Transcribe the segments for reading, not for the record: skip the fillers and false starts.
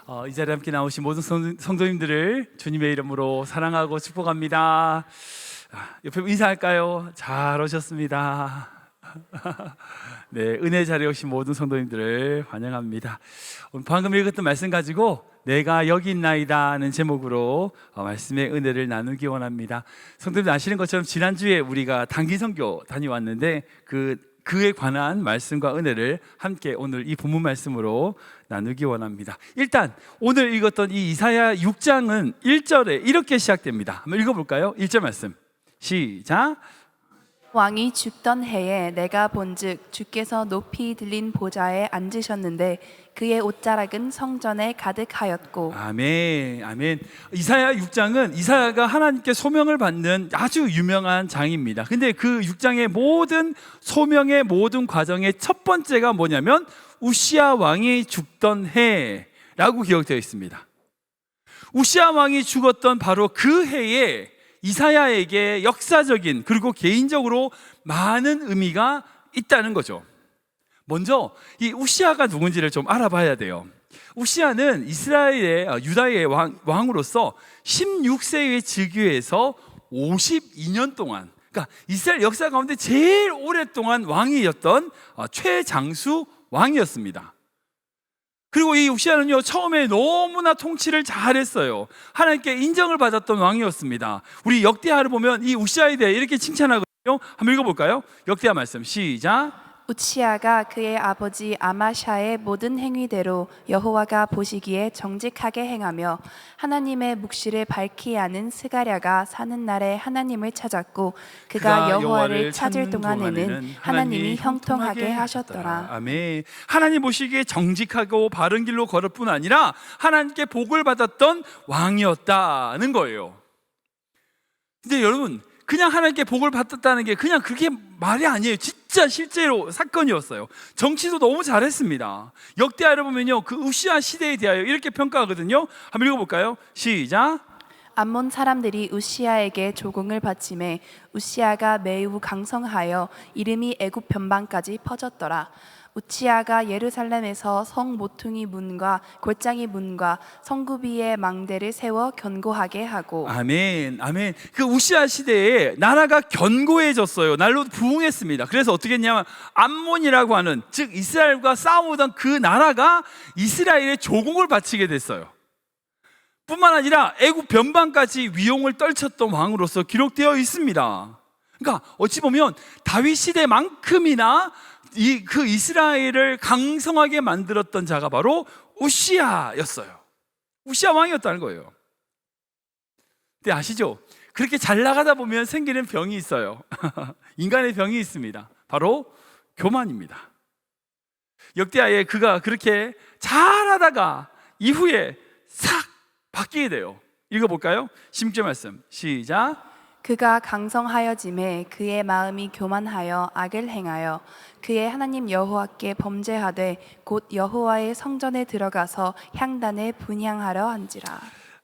아멘. 이 자리에 함께 나오신 모든 성도님들을 주님의 이름으로 사랑하고 축복합니다. 옆에 인사할까요? 잘 오셨습니다. 네, 은혜 자리에 오신 모든 성도님들을 환영합니다. 오늘 방금 읽었던 말씀 가지고 내가 여기 있나이다 하는 제목으로 말씀의 은혜를 나누기 원합니다. 성도님들 아시는 것처럼 지난주에 우리가 단기 선교 다녀왔는데 그에 관한 말씀과 은혜를 함께 오늘 이 본문 말씀으로 나누기 원합니다. 일단 오늘 읽었던 이 이사야 6장은 1절에 이렇게 시작됩니다. 한번 읽어볼까요? 1절 말씀 시작. 왕이 죽던 해에 내가 본즉 주께서 높이 들린 보좌에 앉으셨는데 그의 옷자락은 성전에 가득하였고. 아멘, 아멘. 이사야 6장은 이사야가 하나님께 소명을 받는 아주 유명한 장입니다. 근데 그 6장의 모든 소명의 모든 과정의 첫 번째가 뭐냐면 우시야 왕이 죽던 해라고 기록되어 있습니다. 우시야 왕이 죽었던 바로 그 해에 이사야에게 역사적인 그리고 개인적으로 많은 의미가 있다는 거죠. 먼저 이 우시야가 누군지를 좀 알아봐야 돼요. 우시야는 이스라엘의 유다의 왕으로서 16세의 즉위에서 52년 동안, 그러니까 이스라엘 역사 가운데 제일 오랫동안 왕이었던 최장수 왕이었습니다. 그리고 이 우시야는요, 처음에 너무나 통치를 잘했어요. 하나님께 인정을 받았던 왕이었습니다. 우리 역대하를 보면 이 우시야에 대해 이렇게 칭찬하거든요. 한번 읽어볼까요? 역대하 말씀 시작. 우치야가 그의 아버지 아마샤의 모든 행위대로 여호와가 보시기에 정직하게 행하며 하나님의 묵시를 밝히 아는 스가랴가 사는 날에 하나님을 찾았고 그가 여호와를 찾을 동안에는 하나님이 형통하게 하셨더라. 아멘. 하나님 보시기에 정직하고 바른 길로 걸을 뿐 아니라 하나님께 복을 받았던 왕이었다는 거예요. 근데 여러분, 그냥 하나님께 복을 받았다는 게 그냥 그게 말이 아니에요. 진짜 실제로 사건이었어요. 정치도 너무 잘했습니다. 역대하를 보면요, 그 우시야 시대에 대하여 이렇게 평가하거든요. 한번 읽어볼까요? 시작. 암몬 사람들이 우시야에게 조공을 바치매 우시야가 매우 강성하여 이름이 애굽 변방까지 퍼졌더라. 우치야가 예루살렘에서 성 모퉁이 문과 골짜기 문과 성구비의 망대를 세워 견고하게 하고. 아멘, 아멘. 그 우시야 시대에 나라가 견고해졌어요. 날로 부흥했습니다. 그래서 어떻게 했냐면 암몬이라고 하는, 즉 이스라엘과 싸우던 그 나라가 이스라엘의 조공을 바치게 됐어요. 뿐만 아니라 애굽 변방까지 위용을 떨쳤던 왕으로서 기록되어 있습니다. 그러니까 어찌 보면 다윗 시대만큼이나 그 이스라엘을 강성하게 만들었던 자가 바로 우시야였어요. 우시야 왕이었다는 거예요. 근데 아시죠? 그렇게 잘 나가다 보면 생기는 병이 있어요. 인간의 병이 있습니다. 바로 교만입니다. 역대하에 그가 그렇게 잘하다가 이후에 싹 바뀌게 돼요. 읽어볼까요? 16절 말씀 시작. 그가 강성하여짐에 그의 마음이 교만하여 악을 행하여 그의 하나님 여호와께 범죄하되 곧 여호와의 성전에 들어가서 향단에 분향하려 한지라.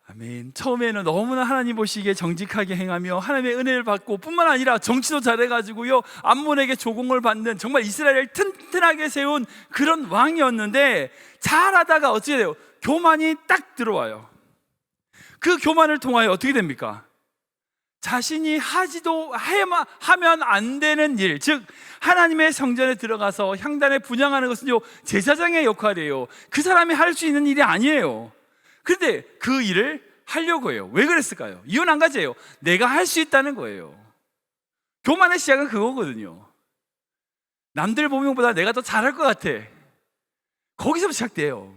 아멘. 처음에는 너무나 하나님 보시기에 정직하게 행하며 하나님의 은혜를 받고 뿐만 아니라 정치도 잘해가지고요, 암몬에게 조공을 받는 정말 이스라엘을 튼튼하게 세운 그런 왕이었는데 잘하다가 어찌 돼요? 교만이 딱 들어와요. 그 교만을 통하여 어떻게 됩니까? 자신이 하면 안 되는 일, 즉 하나님의 성전에 들어가서 향단에 분향하는 것은요, 제사장의 역할이에요. 그 사람이 할 수 있는 일이 아니에요. 그런데 그 일을 하려고 해요. 왜 그랬을까요? 이유는 한 가지예요. 내가 할 수 있다는 거예요. 교만의 시작은 그거거든요. 남들 보면보다 내가 더 잘할 것 같아. 거기서 시작돼요.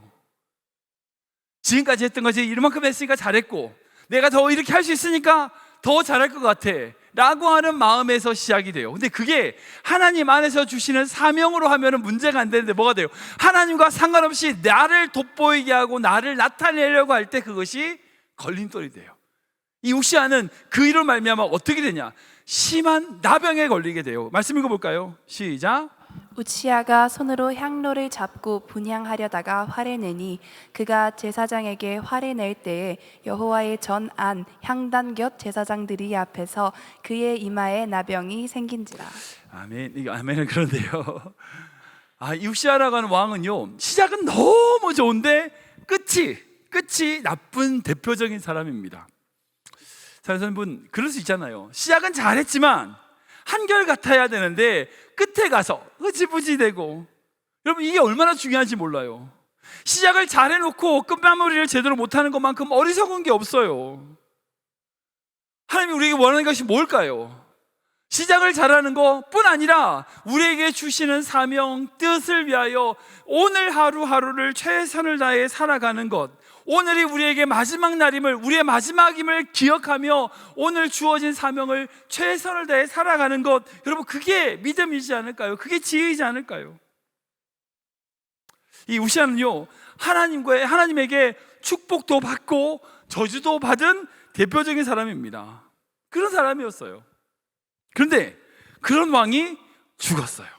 지금까지 했던 것이 이만큼 했으니까 잘했고 내가 더 이렇게 할 수 있으니까 더 잘할 것 같아 라고 하는 마음에서 시작이 돼요. 근데 그게 하나님 안에서 주시는 사명으로 하면 문제가 안 되는데 뭐가 돼요? 하나님과 상관없이 나를 돋보이게 하고 나를 나타내려고 할 때 그것이 걸림돌이 돼요. 이 우시야는 그 일로 말미암아 어떻게 되냐? 심한 나병에 걸리게 돼요. 말씀 읽어볼까요? 시작. 우치야가 손으로 향로를 잡고 분향하려다가 화를 내니 그가 제사장에게 화를 낼 때에 여호와의 전 안 향단 곁 제사장들이 앞에서 그의 이마에 나병이 생긴지라. 아멘. 이거 아멘은 그런데요. 이 우시야라고 하는 왕은요, 시작은 너무 좋은데 끝이 나쁜 대표적인 사람입니다. 여러분, 그럴 수 있잖아요. 시작은 잘했지만 한결같아야 되는데 끝에 가서 흐지부지되고, 여러분 이게 얼마나 중요한지 몰라요. 시작을 잘해놓고 끝마무리를 제대로 못하는 것만큼 어리석은 게 없어요. 하나님이 우리에게 원하는 것이 뭘까요? 시작을 잘하는 것뿐 아니라 우리에게 주시는 사명, 뜻을 위하여 오늘 하루하루를 최선을 다해 살아가는 것, 오늘이 우리에게 마지막 날임을, 우리의 마지막임을 기억하며 오늘 주어진 사명을 최선을 다해 살아가는 것, 여러분 그게 믿음이지 않을까요? 그게 지혜이지 않을까요? 이 우시아는요, 하나님에게 축복도 받고 저주도 받은 대표적인 사람입니다. 그런 사람이었어요. 그런데 그런 왕이 죽었어요.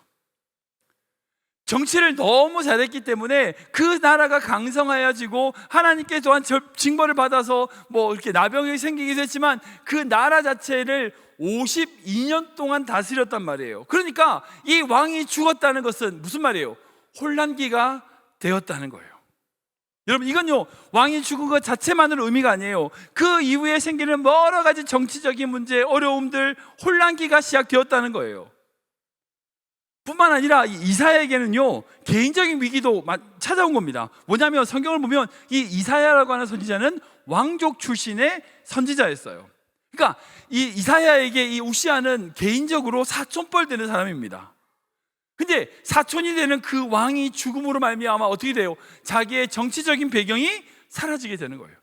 정치를 너무 잘했기 때문에 그 나라가 강성하여지고 하나님께 또한 징벌을 받아서 뭐 이렇게 나병이 생기기도 했지만 그 나라 자체를 52년 동안 다스렸단 말이에요. 그러니까 이 왕이 죽었다는 것은 무슨 말이에요? 혼란기가 되었다는 거예요. 여러분 이건요, 왕이 죽은 것 자체만으로 의미가 아니에요. 그 이후에 생기는 여러 가지 정치적인 문제, 어려움들, 혼란기가 시작되었다는 거예요. 뿐만 아니라 이사야에게는요, 개인적인 위기도 찾아온 겁니다. 뭐냐면 성경을 보면 이 이사야라고 하는 선지자는 왕족 출신의 선지자였어요. 그러니까 이 이사야에게 이 우시아는 개인적으로 사촌뻘 되는 사람입니다. 근데 사촌이 되는 그 왕이 죽음으로 말미암아 어떻게 돼요? 자기의 정치적인 배경이 사라지게 되는 거예요.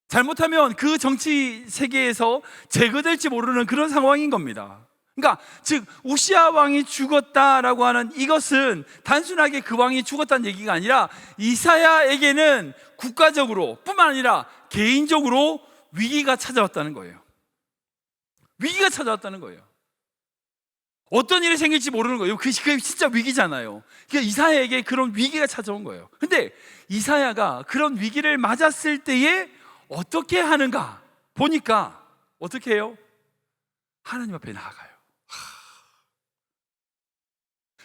잘못하면 그 정치 세계에서 제거될지 모르는 그런 상황인 겁니다. 그러니까 즉 우시아 왕이 죽었다라고 하는 이것은 단순하게 그 왕이 죽었다는 얘기가 아니라 이사야에게는 국가적으로 뿐만 아니라 개인적으로 위기가 찾아왔다는 거예요. 위기가 찾아왔다는 거예요. 어떤 일이 생길지 모르는 거예요. 그게 진짜 위기잖아요. 그러니까 이사야에게 그런 위기가 찾아온 거예요. 근데 이사야가 그런 위기를 맞았을 때에 어떻게 하는가 보니까 어떻게 해요? 하나님 앞에 나아가요.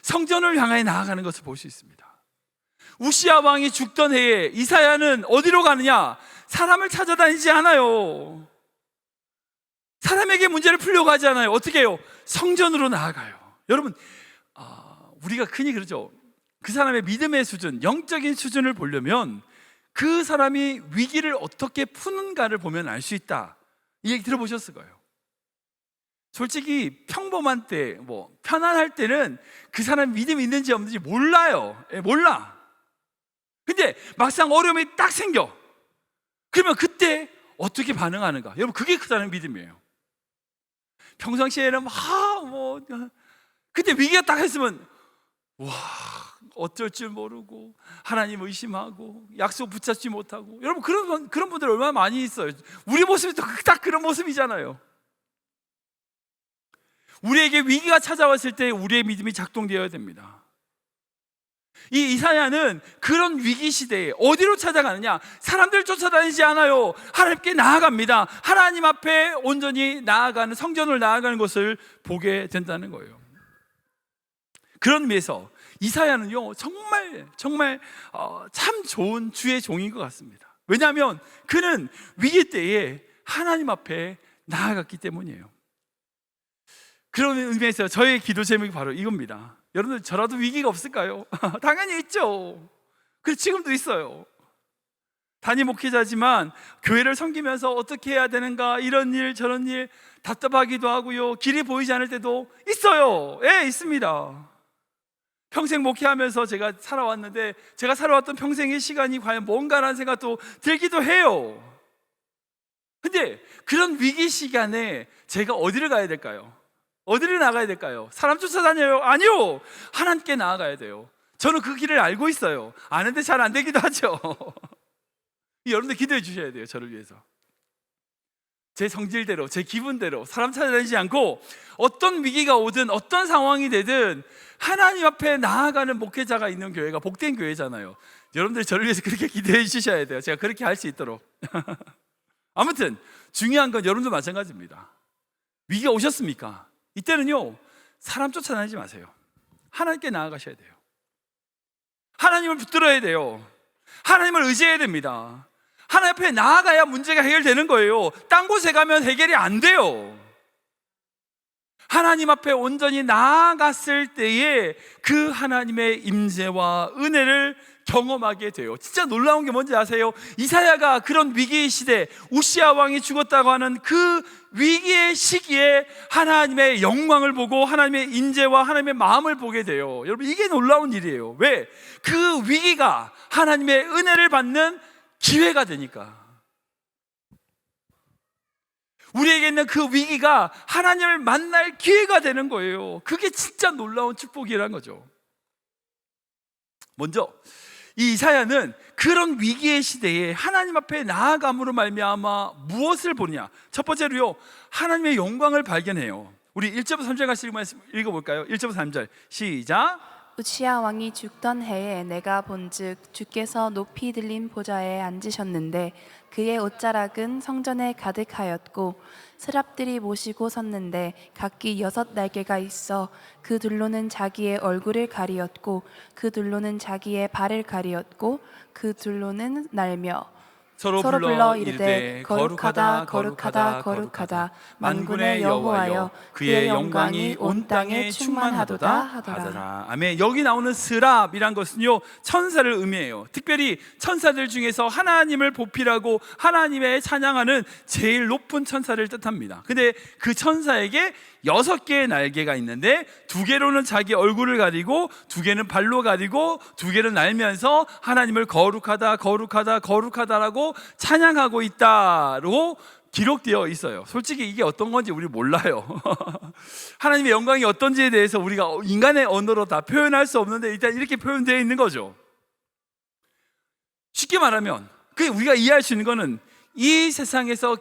성전을 향해 나아가는 것을 볼 수 있습니다. 우시아 왕이 죽던 해에 이사야는 어디로 가느냐? 사람을 찾아다니지 않아요. 사람에게 문제를 풀려고 하지 않아요. 어떻게 해요? 성전으로 나아가요. 여러분, 우리가 흔히 그러죠. 그 사람의 믿음의 수준, 영적인 수준을 보려면 그 사람이 위기를 어떻게 푸는가를 보면 알 수 있다. 이 얘기 들어보셨을 거예요. 솔직히 평범한 때, 편안할 때는 그 사람 믿음이 있는지 없는지 몰라요. 몰라. 근데 막상 어려움이 딱 생겨. 그러면 그때 어떻게 반응하는가? 여러분, 그게 그 사람의 믿음이에요. 평상시에는 그때 위기가 딱 했으면 어쩔 줄 모르고 하나님 의심하고 약속 붙잡지 못하고, 여러분 그런 분들 얼마나 많이 있어요. 우리 모습이 딱 그런 모습이잖아요. 우리에게 위기가 찾아왔을 때 우리의 믿음이 작동되어야 됩니다. 이 이사야는 그런 위기 시대에 어디로 찾아가느냐? 사람들 쫓아다니지 않아요. 하나님께 나아갑니다. 하나님 앞에 온전히 나아가는, 성전을 나아가는 것을 보게 된다는 거예요. 그런 의미에서 이사야는요, 정말 참 좋은 주의 종인 것 같습니다. 왜냐하면 그는 위기 때에 하나님 앞에 나아갔기 때문이에요. 그런 의미에서 저의 기도 제목이 바로 이겁니다. 여러분들, 저라도 위기가 없을까요? 당연히 있죠. 그래서 지금도 있어요. 단임 목회자지만 교회를 섬기면서 어떻게 해야 되는가, 이런 일 저런 일 답답하기도 하고요, 길이 보이지 않을 때도 있어요. 예, 있습니다. 평생 목회하면서 제가 살아왔는데 제가 살아왔던 평생의 시간이 과연 뭔가라는 생각도 들기도 해요. 근데 그런 위기 시간에 제가 어디를 가야 될까요? 어디를 나가야 될까요? 사람 쫓아다녀요? 아니요. 하나님께 나아가야 돼요. 저는 그 길을 알고 있어요. 아는데 잘 안 되기도 하죠. 여러분들 기도해 주셔야 돼요. 저를 위해서. 제 성질대로, 제 기분대로 사람 찾아다니지 않고 어떤 위기가 오든 어떤 상황이 되든 하나님 앞에 나아가는 목회자가 있는 교회가 복된 교회잖아요. 여러분들 저를 위해서 그렇게 기도해 주셔야 돼요. 제가 그렇게 할 수 있도록. 아무튼 중요한 건 여러분도 마찬가지입니다. 위기가 오셨습니까? 이때는요, 사람 쫓아다니지 마세요. 하나님께 나아가셔야 돼요. 하나님을 붙들어야 돼요. 하나님을 의지해야 됩니다. 하나님 앞에 나아가야 문제가 해결되는 거예요. 딴 곳에 가면 해결이 안 돼요. 하나님 앞에 온전히 나아갔을 때에 그 하나님의 임재와 은혜를 경험하게 돼요. 진짜 놀라운 게 뭔지 아세요? 이사야가 그런 위기의 시대, 우시아 왕이 죽었다고 하는 그 위기의 시기에 하나님의 영광을 보고 하나님의 임재와 하나님의 마음을 보게 돼요. 여러분, 이게 놀라운 일이에요. 왜? 그 위기가 하나님의 은혜를 받는 기회가 되니까. 우리에게 있는 그 위기가 하나님을 만날 기회가 되는 거예요. 그게 진짜 놀라운 축복이라는 거죠. 먼저 이 이사야는 그런 위기의 시대에 하나님 앞에 나아감으로 말미암아 무엇을 보느냐? 첫 번째로요, 하나님의 영광을 발견해요. 우리 1절부터 3절 같이 읽어볼까요? 1절부터 3절 시작. 우시아 왕이 죽던 해에 내가 본즉 주께서 높이 들린 보좌에 앉으셨는데 그의 옷자락은 성전에 가득하였고 스랍들이 모시고 섰는데 각기 6 날개가 있어 그 둘로는 자기의 얼굴을 가리었고 그 둘로는 자기의 발을 가리었고 그 둘로는 날며 서로 불러 이르되 거룩하다 거룩하다 거룩하다 만군의 여호와여 그의 영광이 온 땅에 충만하도다 하더라. 아멘. 여기 나오는 스랍이란 것은요, 천사를 의미해요. 특별히 천사들 중에서 하나님을 보필하고 하나님의 찬양하는 제일 높은 천사를 뜻합니다. 근데 그 천사에게 6개의 날개가 있는데 2개로는 자기 얼굴을 가리고 2개는 발로 가리고 2개는 날면서 하나님을 거룩하다 거룩하다 거룩하다라고 찬양하고 있다고 기록되어 있어요. 솔직히 이게 어떤 건지 우리 몰라요. 하나님의 영광이 어떤지에 대해서 우리가 인간의 언어로 다 표현할 수 없는데 일단 이렇게 표현되어 있는 거죠. 쉽게 말하면 우리가 이해할 수 있는 거는 이 세상에서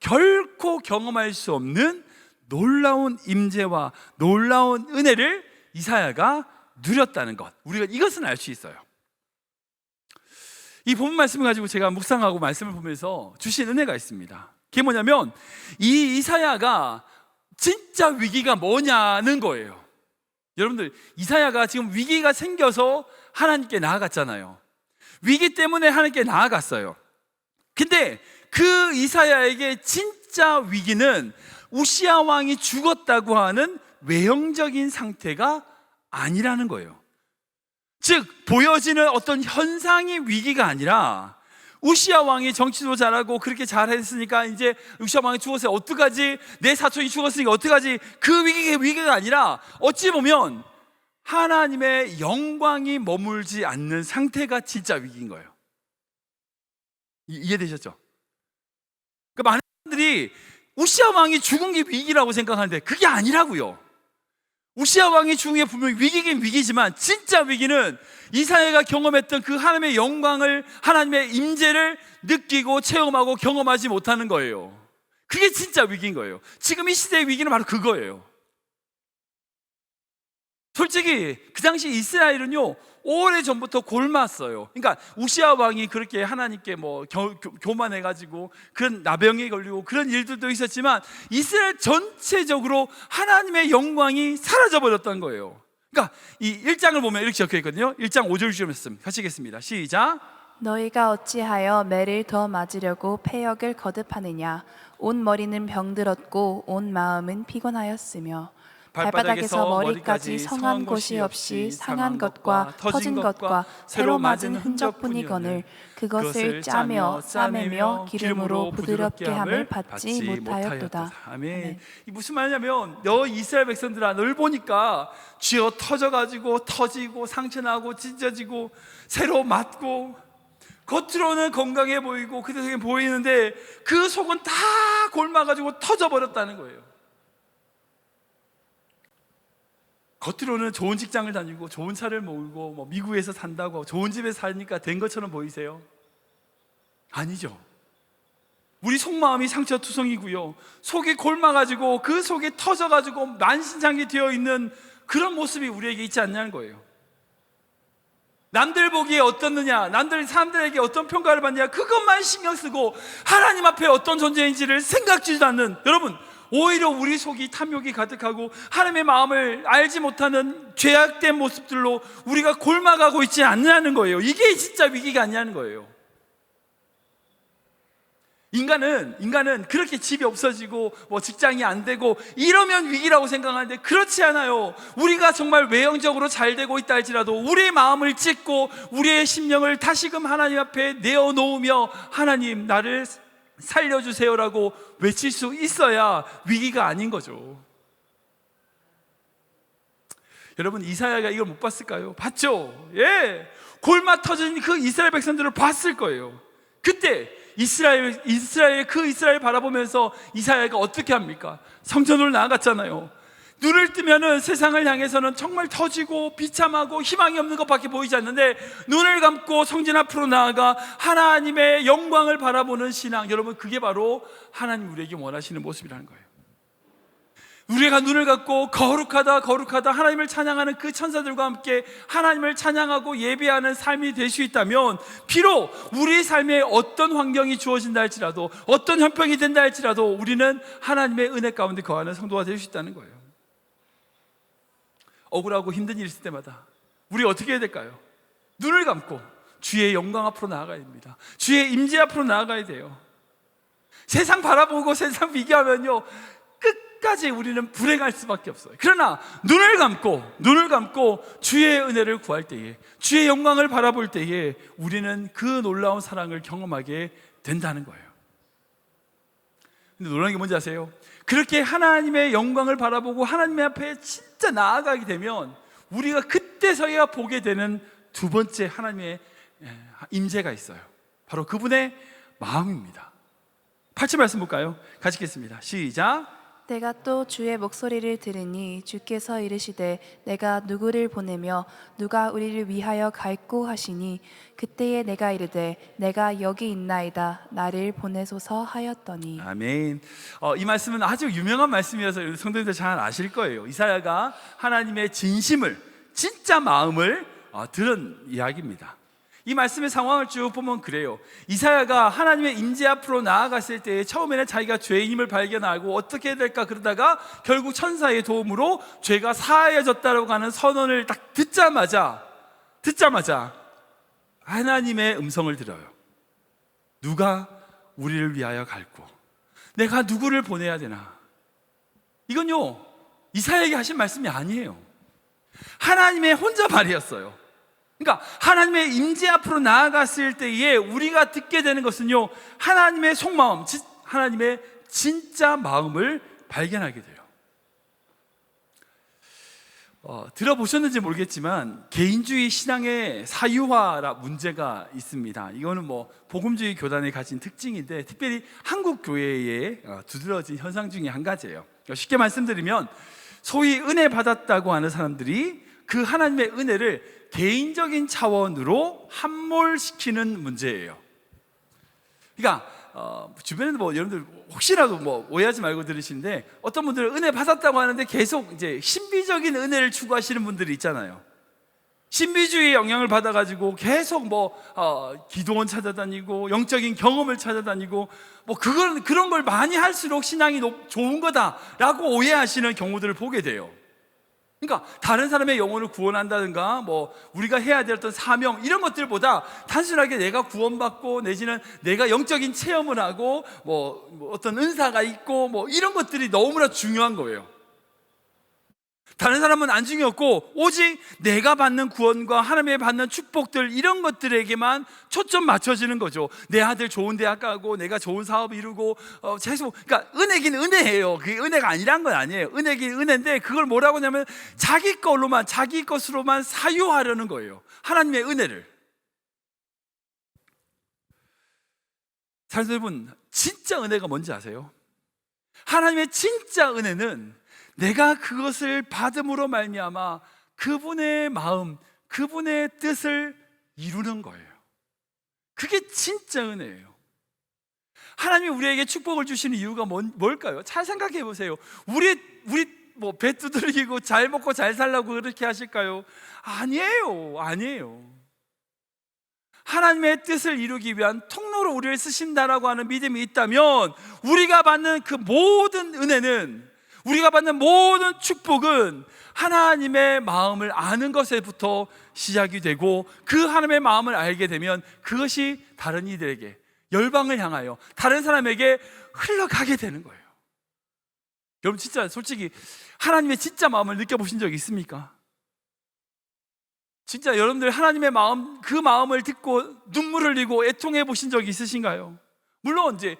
결코 경험할 수 없는 놀라운 임재와 놀라운 은혜를 이사야가 누렸다는 것, 우리가 이것은 알 수 있어요. 이 본문 말씀을 가지고 제가 묵상하고 말씀을 보면서 주신 은혜가 있습니다. 그게 뭐냐면 이 이사야가 진짜 위기가 뭐냐는 거예요. 여러분들, 이사야가 지금 위기가 생겨서 하나님께 나아갔잖아요. 위기 때문에 하나님께 나아갔어요. 근데 그 이사야에게 진짜 위기는 우시아 왕이 죽었다고 하는 외형적인 상태가 아니라는 거예요. 즉 보여지는 어떤 현상이 위기가 아니라 우시아 왕이 정치도 잘하고 그렇게 잘했으니까 이제 우시아 왕이 죽었어요. 어떡하지? 내 사촌이 죽었으니까 어떡하지? 그 위기가 아니라 어찌 보면 하나님의 영광이 머물지 않는 상태가 진짜 위기인 거예요. 이해되셨죠? 그러니까 많은 사람들이 우시아 왕이 죽은 게 위기라고 생각하는데 그게 아니라고요. 우시아 왕이 죽은 게 분명히 위기긴 위기지만 진짜 위기는 이사야가 경험했던 그 하나님의 영광을, 하나님의 임재를 느끼고 체험하고 경험하지 못하는 거예요. 그게 진짜 위기인 거예요. 지금 이 시대의 위기는 바로 그거예요. 솔직히 그 당시 이스라엘은요 오래전부터 굶었어요. 그러니까 우시아 왕이 그렇게 하나님께 교만해가지고 그런 나병에 걸리고 그런 일들도 있었지만 이스라엘 전체적으로 하나님의 영광이 사라져버렸던 거예요. 그러니까 이 1장을 보면 이렇게 적혀있거든요. 1장 5절 주신 말씀 하시겠습니다. 시작. 너희가 어찌하여 매를 더 맞으려고 패역을 거듭하느냐. 온 머리는 병들었고 온 마음은 피곤하였으며 발바닥에서 머리까지 성한 곳이 없이 상한 것과 터진 것과 새로 맞은 흔적뿐이거늘 그것을 짜며 싸매며 기름으로 부드럽게 함을 받지 못하였도다. 아멘. 이 무슨 말이냐면 너 이스라엘 백성들아, 널 보니까 쥐어 터져가지고 터지고 상처나고 찢어지고 새로 맞고 겉으로는 건강해 보이고 그렇게 보이는데 그 속은 다 골마가지고 터져버렸다는 거예요. 겉으로는 좋은 직장을 다니고 좋은 차를 몰고 미국에서 산다고 좋은 집에 사니까 된 것처럼 보이세요? 아니죠. 우리 속마음이 상처투성이고요, 속이 골마가지고 그 속이 터져가지고 만신창이 되어 있는 그런 모습이 우리에게 있지 않냐는 거예요. 남들 보기에 어떻느냐, 사람들에게 어떤 평가를 받느냐, 그것만 신경 쓰고 하나님 앞에 어떤 존재인지를 생각지도 않는, 여러분 오히려 우리 속이 탐욕이 가득하고 하나님의 마음을 알지 못하는 죄악된 모습들로 우리가 골마가고 있지 않냐는 거예요. 이게 진짜 위기가 아니냐는 거예요. 인간은 그렇게 집이 없어지고 뭐 직장이 안 되고 이러면 위기라고 생각하는데 그렇지 않아요. 우리가 정말 외형적으로 잘 되고 있다 할지라도 우리의 마음을 찢고 우리의 심령을 다시금 하나님 앞에 내어놓으며 하나님 나를 살려주세요라고 외칠 수 있어야 위기가 아닌 거죠. 여러분, 이사야가 이걸 못 봤을까요? 봤죠. 예, 골마 터진 그 이스라엘 백성들을 봤을 거예요. 그때 이스라엘 바라보면서 이사야가 어떻게 합니까? 성전으로 나아갔잖아요. 눈을 뜨면은 세상을 향해서는 정말 터지고 비참하고 희망이 없는 것밖에 보이지 않는데, 눈을 감고 성전 앞으로 나아가 하나님의 영광을 바라보는 신앙, 여러분, 그게 바로 하나님 우리에게 원하시는 모습이라는 거예요. 우리가 눈을 감고 거룩하다 거룩하다 하나님을 찬양하는 그 천사들과 함께 하나님을 찬양하고 예배하는 삶이 될 수 있다면, 비록 우리 삶에 어떤 환경이 주어진다 할지라도, 어떤 형편이 된다 할지라도 우리는 하나님의 은혜 가운데 거하는 성도가 될 수 있다는 거예요. 억울하고 힘든 일이 있을 때마다 우리 어떻게 해야 될까요? 눈을 감고 주의 영광 앞으로 나아가야 됩니다. 주의 임재 앞으로 나아가야 돼요. 세상 바라보고 세상 비교하면요, 끝까지 우리는 불행할 수밖에 없어요. 그러나 눈을 감고 주의 은혜를 구할 때에, 주의 영광을 바라볼 때에 우리는 그 놀라운 사랑을 경험하게 된다는 거예요. 근데 놀라운 게 뭔지 아세요? 그렇게 하나님의 영광을 바라보고 하나님 앞에 진짜 나아가게 되면 우리가 그때서야 보게 되는 두 번째 하나님의 임재가 있어요. 바로 그분의 마음입니다. 8절 말씀 볼까요? 같이 읽겠습니다. 시작. 내가 또 주의 목소리를 들으니 주께서 이르시되 내가 누구를 보내며 누가 우리를 위하여 갈꼬 하시니, 그때에 내가 이르되 내가 여기 있나이다 나를 보내소서 하였더니. 아멘. 이 말씀은 아주 유명한 말씀이어서 성도님들 잘 아실 거예요. 이사야가 하나님의 진심을, 진짜 마음을 들은 이야기입니다. 이 말씀의 상황을 쭉 보면 그래요. 이사야가 하나님의 임재 앞으로 나아갔을 때 처음에는 자기가 죄인임을 발견하고 어떻게 해야 될까 그러다가 결국 천사의 도움으로 죄가 사하여졌다라고 하는 선언을 딱 듣자마자 하나님의 음성을 들어요. 누가 우리를 위하여 갈고, 내가 누구를 보내야 되나? 이건요, 이사야에게 하신 말씀이 아니에요. 하나님의 혼자 말이었어요. 그러니까 하나님의 임재 앞으로 나아갔을 때에 우리가 듣게 되는 것은요, 하나님의 속마음, 하나님의 진짜 마음을 발견하게 돼요. 들어보셨는지 모르겠지만 개인주의 신앙의 사유화 문제가 있습니다. 이거는 뭐 복음주의 교단이 가진 특징인데, 특별히 한국 교회에 두드러진 현상 중에 한 가지예요. 쉽게 말씀드리면, 소위 은혜 받았다고 하는 사람들이 그 하나님의 은혜를 개인적인 차원으로 함몰시키는 문제예요. 그러니까 주변에도 뭐 여러분들 혹시라도 뭐 오해하지 말고 들으시는데, 어떤 분들은 은혜 받았다고 하는데 계속 이제 신비적인 은혜를 추구하시는 분들이 있잖아요. 신비주의의 영향을 받아가지고 계속 뭐 기도원 찾아다니고 영적인 경험을 찾아다니고 뭐 그런 걸 많이 할수록 신앙이 좋은 거다라고 오해하시는 경우들을 보게 돼요. 그러니까 다른 사람의 영혼을 구원한다든가 뭐 우리가 해야 될 어떤 사명, 이런 것들보다 단순하게 내가 구원받고 내지는 내가 영적인 체험을 하고 뭐 어떤 은사가 있고 뭐 이런 것들이 너무나 중요한 거예요. 다른 사람은 안 중요했고 오직 내가 받는 구원과 하나님의 받는 축복들, 이런 것들에게만 초점 맞춰지는 거죠. 내 아들 좋은 대학 가고 내가 좋은 사업 이루고 계속, 그러니까 은혜긴 은혜예요. 그게 은혜가 아니란 건 아니에요. 은혜긴 은혜인데 그걸 뭐라고 하냐면 자기 것으로만 사유하려는 거예요. 하나님의 은혜를. 사실 여러분, 진짜 은혜가 뭔지 아세요? 하나님의 진짜 은혜는 내가 그것을 받음으로 말미암아 그분의 마음, 그분의 뜻을 이루는 거예요. 그게 진짜 은혜예요. 하나님이 우리에게 축복을 주시는 이유가 뭘까요? 잘 생각해 보세요. 우리 뭐 배 두드리고 잘 먹고 잘 살라고 그렇게 하실까요? 아니에요. 하나님의 뜻을 이루기 위한 통로로 우리를 쓰신다라고 하는 믿음이 있다면 우리가 받는 그 모든 은혜는, 우리가 받는 모든 축복은 하나님의 마음을 아는 것에부터 시작이 되고, 그 하나님의 마음을 알게 되면 그것이 다른 이들에게, 열방을 향하여 다른 사람에게 흘러가게 되는 거예요. 여러분 진짜 솔직히 하나님의 진짜 마음을 느껴보신 적 있습니까? 진짜 여러분들 하나님의 마음, 그 마음을 듣고 눈물 흘리고 애통해 보신 적 있으신가요? 물론 이제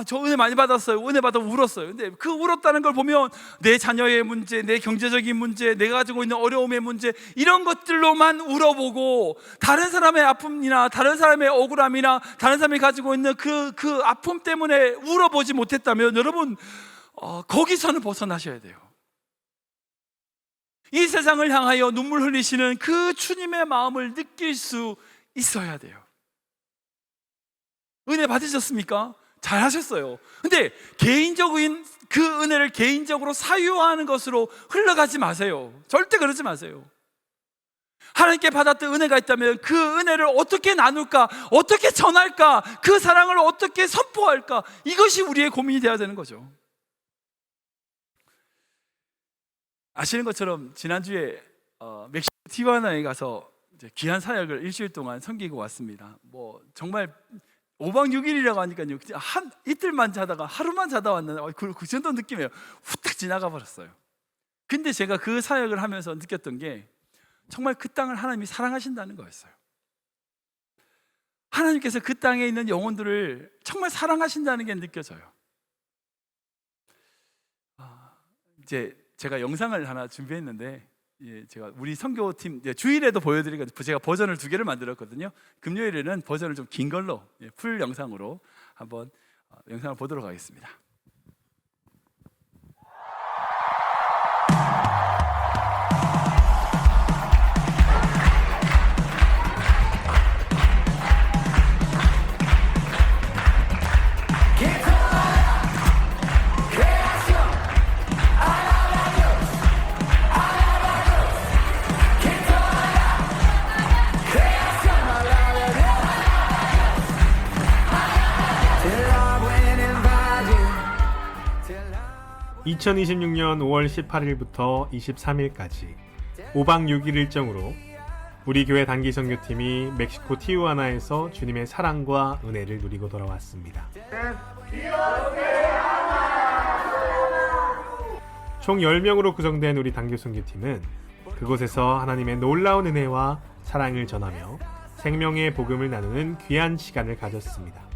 저 은혜 많이 받았어요, 은혜 받아 울었어요. 근데 그 울었다는 걸 보면 내 자녀의 문제, 내 경제적인 문제, 내가 가지고 있는 어려움의 문제, 이런 것들로만 울어보고 다른 사람의 아픔이나 다른 사람의 억울함이나 다른 사람이 가지고 있는 그 아픔 때문에 울어보지 못했다면 여러분 거기서는 벗어나셔야 돼요. 이 세상을 향하여 눈물 흘리시는 그 주님의 마음을 느낄 수 있어야 돼요. 은혜 받으셨습니까? 잘하셨어요. 근데 개인적인 그 은혜를 개인적으로 사유하는 것으로 흘러가지 마세요. 절대 그러지 마세요. 하나님께 받았던 은혜가 있다면 그 은혜를 어떻게 나눌까, 어떻게 전할까, 그 사랑을 어떻게 선포할까, 이것이 우리의 고민이 되어야 되는 거죠. 아시는 것처럼 지난주에 멕시코 티juana에 가서 이제 귀한 사역을 일주일 동안 섬기고 왔습니다. 정말 5박 6일이라고 하니까요, 이틀만 자다가 하루만 자다 왔는데 그 정도 느낌이에요. 후딱 지나가 버렸어요. 근데 제가 그 사역을 하면서 느꼈던 게 정말 그 땅을 하나님이 사랑하신다는 거였어요. 하나님께서 그 땅에 있는 영혼들을 정말 사랑하신다는 게 느껴져요. 이제 제가 영상을 하나 준비했는데, 제가 우리 선교팀 주일에도 보여드리고, 제가 버전을 2개를 만들었거든요. 금요일에는 버전을 좀 긴 걸로 풀 영상으로 한번 영상을 보도록 하겠습니다. (2026년 5월 18일부터 23일까지) 5박 6일 일정으로 우리 교회 단기 선교팀이 멕시코 티juana에서 주님의 사랑과 은혜를 누리고 돌아왔습니다. 총 10명으로 구성된 우리 단기 선교팀은 그곳에서 하나님의 놀라운 은혜와 사랑을 전하며 생명의 복음을 나누는 귀한 시간을 가졌습니다.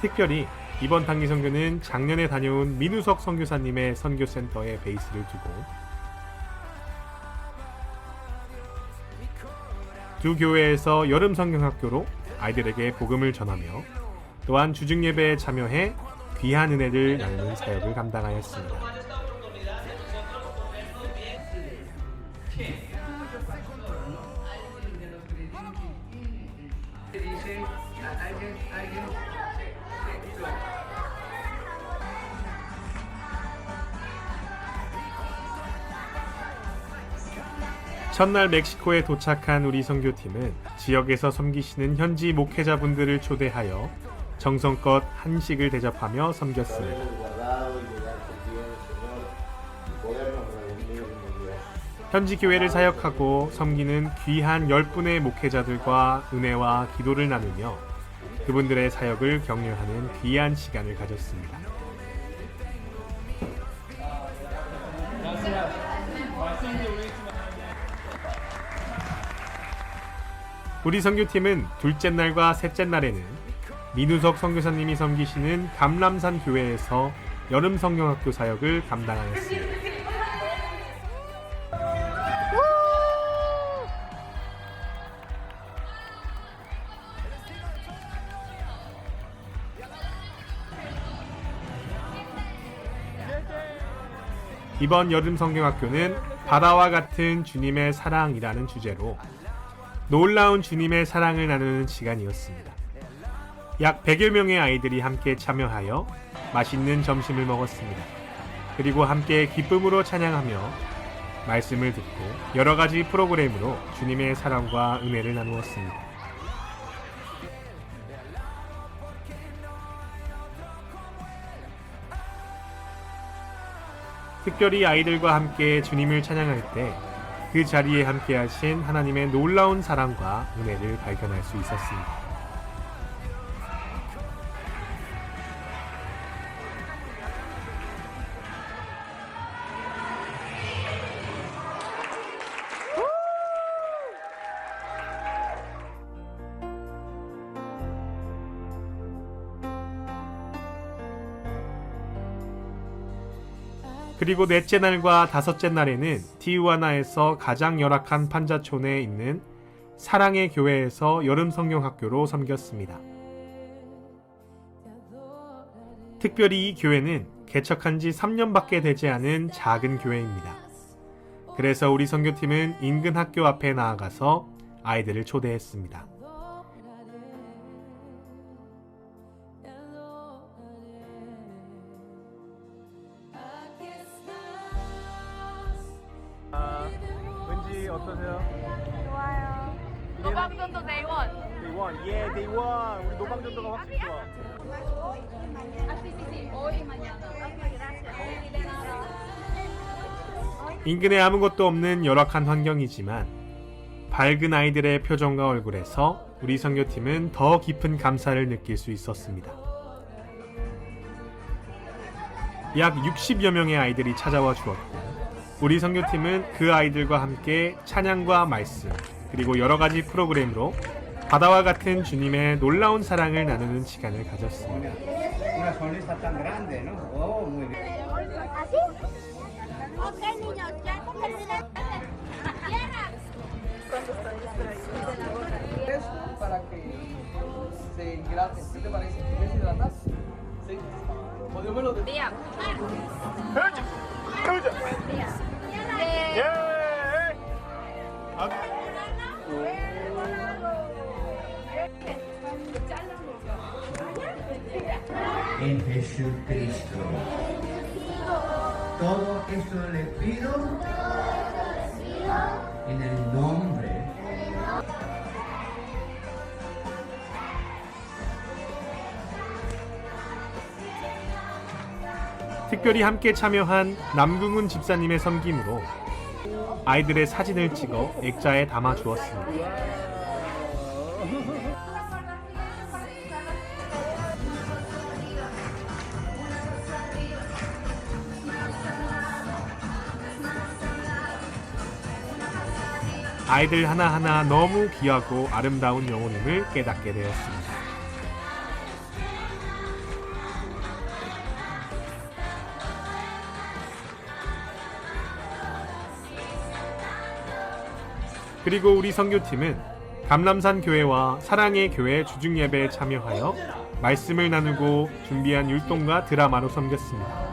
특별히 이번 단기 선교는 작년에 다녀온 민우석 선교사님의 선교센터에 베이스를 두고 두 교회에서 여름 성경학교로 아이들에게 복음을 전하며 또한 주중 예배에 참여해 귀한 은혜를 나누는 사역을 감당하였습니다. 첫날 멕시코에 도착한 우리 선교팀은 지역에서 섬기시는 현지 목회자분들을 초대하여 정성껏 한식을 대접하며 섬겼습니다. 현지 교회를 사역하고 섬기는 귀한 10분의 목회자들과 은혜와 기도를 나누며 그분들의 사역을 격려하는 귀한 시간을 가졌습니다. 우리 선교팀은 둘째 날과 셋째 날에는 민우석 선교사님이 섬기시는 감람산 교회에서 여름 성경학교 사역을 감당하였습니다. 이번 여름 성경학교는 바다와 같은 주님의 사랑이라는 주제로 놀라운 주님의 사랑을 나누는 시간이었습니다. 약 100여 명의 아이들이 함께 참여하여 맛있는 점심을 먹었습니다. 그리고 함께 기쁨으로 찬양하며 말씀을 듣고 여러 가지 프로그램으로 주님의 사랑과 은혜를 나누었습니다. 특별히 아이들과 함께 주님을 찬양할 때 그 자리에 함께 하신 하나님의 놀라운 사랑과 은혜를 발견할 수 있었습니다. 그리고 넷째 날과 다섯째 날에는 티우아나에서 가장 열악한 판자촌에 있는 사랑의 교회에서 여름 성경학교로 섬겼습니다. 특별히 이 교회는 개척한 지 3년밖에 되지 않은 작은 교회입니다. 그래서 우리 선교팀은 인근 학교 앞에 나아가서 아이들을 초대했습니다. 왠지 어떠세요? 좋아요. 노방전도 데이원. 데이원, 예, 데이원. 우리 노방전도가 확실히 좋아. 인근에 아무것도 없는 열악한 환경이지만 밝은 아이들의 표정과 얼굴에서 우리 선교팀은 더 깊은 감사를 느낄 수 있었습니다. 약 60여 명의 아이들이 찾아와 주었고 우리 선교팀은 그 아이들과 함께 찬양과 말씀 그리고 여러 가지 프로그램으로 바다와 같은 주님의 놀라운 사랑을 나누는 시간을 가졌습니다. Una sonrisa tan grande, ¿no? Oh, muy bien. ¿Así? Ok, niños, ya terminé. Tierra. Esto para que se hidraten. ¿Qué te parece? ¿Quieres hidratar? Sí. Podémoslo de... Día. En Jesucristo. Todo esto le pido en el nombre. 특별히 함께 참여한 남궁훈 집사님의 섬김으로 아이들의 사진을 찍어 액자에 담아 주었습니다. 아이들 하나하나 너무 귀하고 아름다운 영혼임을 깨닫게 되었습니다. 그리고 우리 선교팀은 감람산 교회와 사랑의 교회 주중 예배에 참여하여 말씀을 나누고 준비한 율동과 드라마로 섬겼습니다.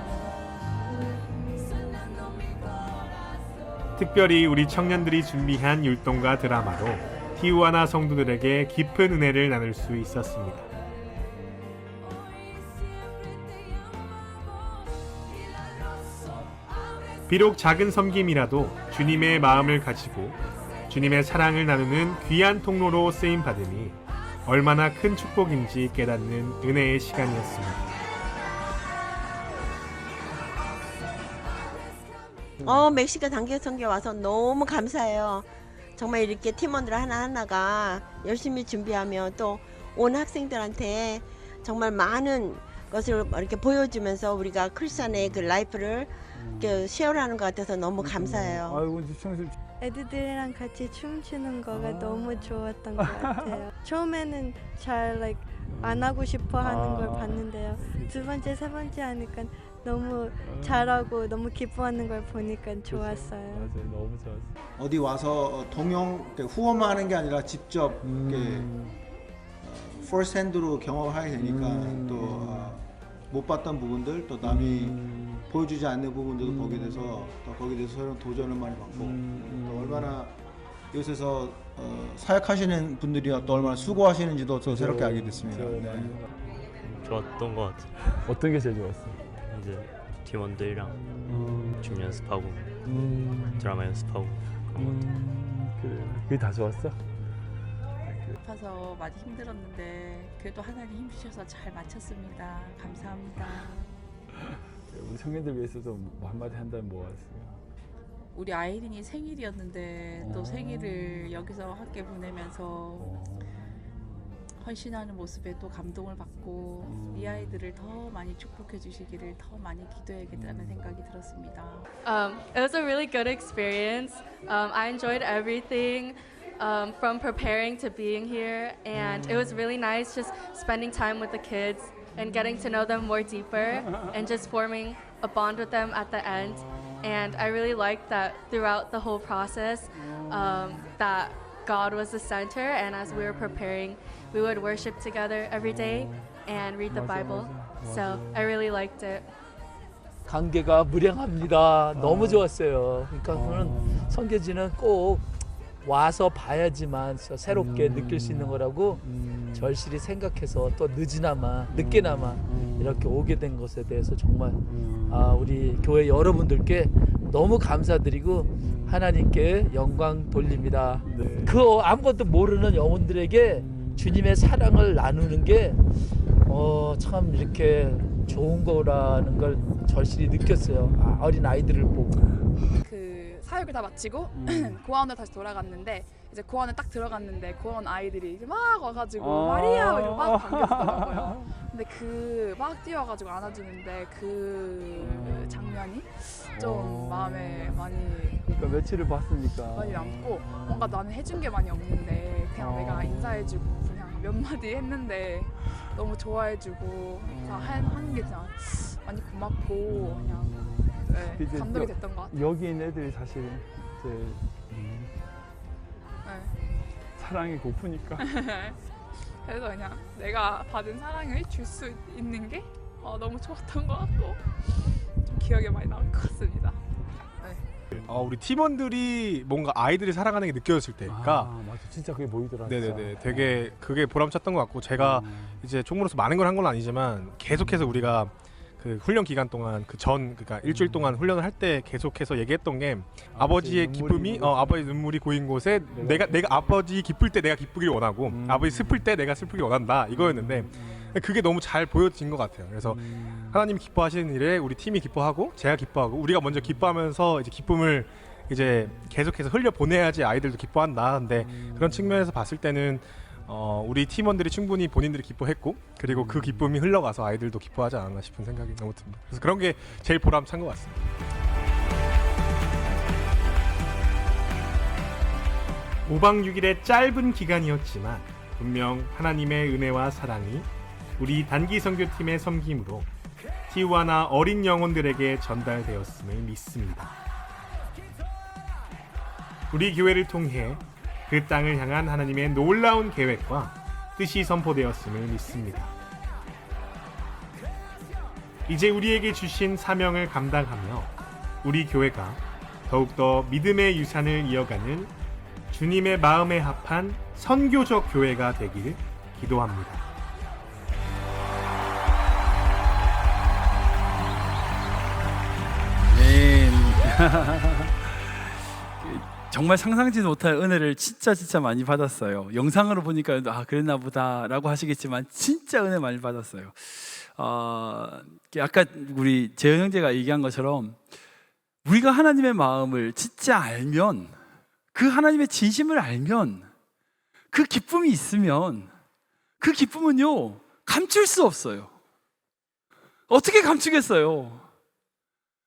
특별히 우리 청년들이 준비한 율동과 드라마로 티우아나 성도들에게 깊은 은혜를 나눌 수 있었습니다. 비록 작은 섬김이라도 주님의 마음을 가지고 주님의 사랑을 나누는 귀한 통로로 쓰임 받음이 얼마나 큰 축복인지 깨닫는 은혜의 시간이었습니다. 멕시코 단기 선교 와서 너무 감사해요. 정말 이렇게 팀원들 하나하나가 열심히 준비하며 또 온 학생들한테 정말 많은 것을 이렇게 보여주면서 우리가 크리스찬의 그 라이프를 이렇게 쉐어하는 것 같아서 너무 감사해요. 아이고, 청소. 애들이랑 같이 춤추는 거가 너무 좋았던 것 같아요. 처음에는 잘 안 하고 싶어 하는 걸 봤는데요. 두 번째, 세 번째 하니까 너무 잘하고 너무 기뻐하는 걸 보니까 좋았어요. 맞아요, 너무 좋았어. 어디 와서 동영 후원만 하는 게 아니라 직접 퍼스트핸드로 경험을 하게 되니까 또 못 봤던 부분들 또 남이 보여주지 않는 부분들도 거기에 대해서 또 거기에 대해서 새로운 도전을 많이 받고 또 얼마나 이곳에서 사역하시는 분들이 또 얼마나 수고하시는지도 또 새롭게 알게 됐습니다. 네. 좋았던 것 같아요. 어떤 게 제일 좋았어? 이제 팀원들이랑 춤 연습하고 드라마 연습하고 그런 것도. 그래. 그게 다 좋았어? 아파서 많이 힘들었는데 그래도 하나님 힘주셔서 잘 마쳤습니다. 감사합니다. 우리 청년들 위해서도 뭐 한마디 한다면 뭐가 있어요? 우리 아이린이 생일이었는데 또 생일을 여기서 함께 보내면서 헌신하는 모습에 또 감동을 받고 이 아이들을 더 많이 축복해 주시기를 더 많이 기도해야겠다는 생각이 들었습니다. It was a really good experience. I enjoyed everything. From preparing to being here, and it was really nice just spending time with the kids and getting to know them more deeper and just forming a bond with them at the end. And I really liked that throughout the whole process that God was the center, and as we were preparing, we would worship together every day and read the Bible. So I really liked it. 관계가 무량합니다. 너무 좋았어요. 그러니까 그는 선교지는 꼭 와서 봐야지만 새롭게 느낄 수 있는 거라고 절실히 생각해서 또 늦게나마 이렇게 오게 된 것에 대해서 정말 우리 교회 여러분들께 너무 감사드리고 하나님께 영광 돌립니다. 네. 그 아무것도 모르는 영혼들에게 주님의 사랑을 나누는 게 참 이렇게 좋은 거라는 걸 절실히 느꼈어요. 어린 아이들을 보고. 그 사역을 다 마치고 고아원으로 다시 돌아갔는데 이제 고아원에 딱 들어갔는데 고아원 아이들이 이제 막 와가지고 마리아 이러고 막 반겼더라고요. 근데 그 막 뛰어가지고 안아주는데 그 장면이 좀 마음에 많이 그러니까 며칠을 봤으니까 많이 남고 뭔가 나는 해준 게 많이 없는데 그냥 내가 인사해주고 그냥 몇 마디 했는데 너무 좋아해주고 다 하는 게 그냥 많이 고맙고 그냥 네, 감동이 됐던 것 같아요. 여기 있는 애들이 사실 이제 사랑이 고프니까 그래서 그냥 내가 받은 사랑을 줄 수 있는 게 너무 좋았던 것 같고 좀 기억에 많이 남을 것 같습니다. 우리 팀원들이 뭔가 아이들이 살아가는 게 느껴졌을 때니까 맞아, 진짜 그게 보이더라고요. 네네네, 되게 그게 보람찼던 것 같고 제가 이제 총무로서 많은 걸 한 건 아니지만 계속해서 우리가 그 훈련 기간 동안 그러니까 일주일 동안 훈련을 할 때 계속해서 얘기했던 게 아버지의 기쁨이 아버지 눈물이 고인 곳에 내가 아버지 기쁠 때 내가 기쁘길 원하고 아버지 슬플 때 내가 슬프길 원한다 이거였는데 그게 너무 잘 보여진 것 같아요. 그래서 하나님이 기뻐하시는 일에 우리 팀이 기뻐하고 제가 기뻐하고 우리가 먼저 기뻐하면서 이제 기쁨을 이제 계속해서 흘려 보내야지 아이들도 기뻐한다. 근데 그런 측면에서 봤을 때는 우리 팀원들이 충분히 본인들이 기뻐했고 그리고 그 기쁨이 흘러가서 아이들도 기뻐하지 않았나 싶은 생각이 너무 듭니다. 그래서 그런 게 제일 보람찬 것 같습니다. (5박 6일의) 짧은 기간이었지만 분명 하나님의 은혜와 사랑이 우리 단기 선교팀의 섬김으로 티juana 어린 영혼들에게 전달되었음을 믿습니다. 우리 교회를 통해 그 땅을 향한 하나님의 놀라운 계획과 뜻이 선포되었음을 믿습니다. 이제 우리에게 주신 사명을 감당하며 우리 교회가 더욱더 믿음의 유산을 이어가는 주님의 마음에 합한 선교적 교회가 되길 기도합니다. 네. 정말 상상지도 못할 은혜를 진짜 많이 받았어요. 영상으로 보니까 그랬나 보다라고 하시겠지만 진짜 은혜 많이 받았어요. 아까 우리 재현 형제가 얘기한 것처럼 우리가 하나님의 마음을 진짜 알면, 그 하나님의 진심을 알면, 그 기쁨이 있으면 그 기쁨은요 감출 수 없어요. 어떻게 감추겠어요?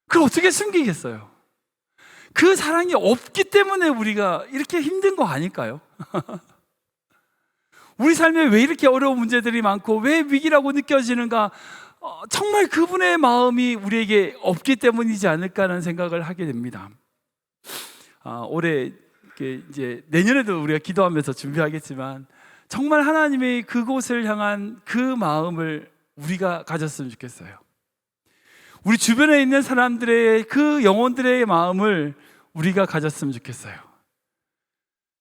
그걸 어떻게 숨기겠어요? 그 사랑이 없기 때문에 우리가 이렇게 힘든 거 아닐까요? 우리 삶에 왜 이렇게 어려운 문제들이 많고 왜 위기라고 느껴지는가? 정말 그분의 마음이 우리에게 없기 때문이지 않을까라는 생각을 하게 됩니다. 올해 이제 내년에도 우리가 기도하면서 준비하겠지만 정말 하나님의 그곳을 향한 그 마음을 우리가 가졌으면 좋겠어요. 우리 주변에 있는 사람들의 그 영혼들의 마음을 우리가 가졌으면 좋겠어요.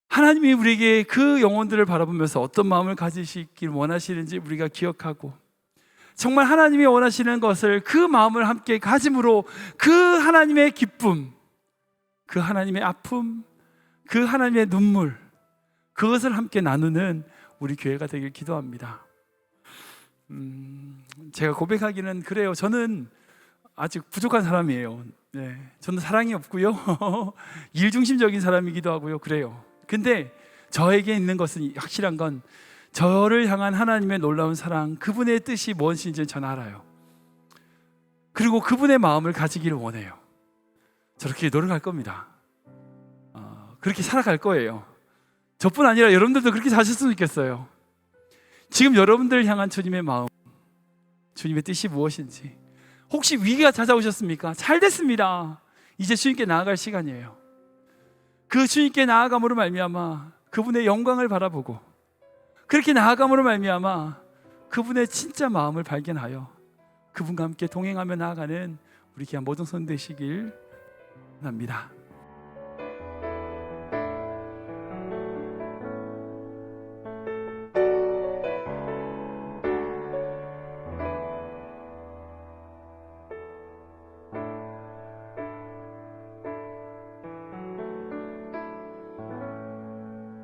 하나님이 우리에게 그 영혼들을 바라보면서 어떤 마음을 가지시길 원하시는지 우리가 기억하고 정말 하나님이 원하시는 것을 그 마음을 함께 가짐으로 그 하나님의 기쁨, 그 하나님의 아픔, 그 하나님의 눈물, 그것을 함께 나누는 우리 교회가 되길 기도합니다. 제가 고백하기는 그래요. 저는 아직 부족한 사람이에요. 네, 저는 사랑이 없고요. 일중심적인 사람이기도 하고요. 그래요. 근데 저에게 있는 것은 확실한 건 저를 향한 하나님의 놀라운 사랑, 그분의 뜻이 무엇인지 저는 알아요. 그리고 그분의 마음을 가지기를 원해요. 저렇게 노력할 겁니다. 그렇게 살아갈 거예요. 저뿐 아니라 여러분들도 그렇게 사셨으면 좋겠어요. 지금 여러분들 향한 주님의 마음, 주님의 뜻이 무엇인지. 혹시 위기가 찾아오셨습니까? 잘 됐습니다. 이제 주님께 나아갈 시간이에요. 그 주님께 나아감으로 말미암아 그분의 영광을 바라보고, 그렇게 나아감으로 말미암아 그분의 진짜 마음을 발견하여 그분과 함께 동행하며 나아가는 우리 귀한 모든 손 되시길 바랍니다.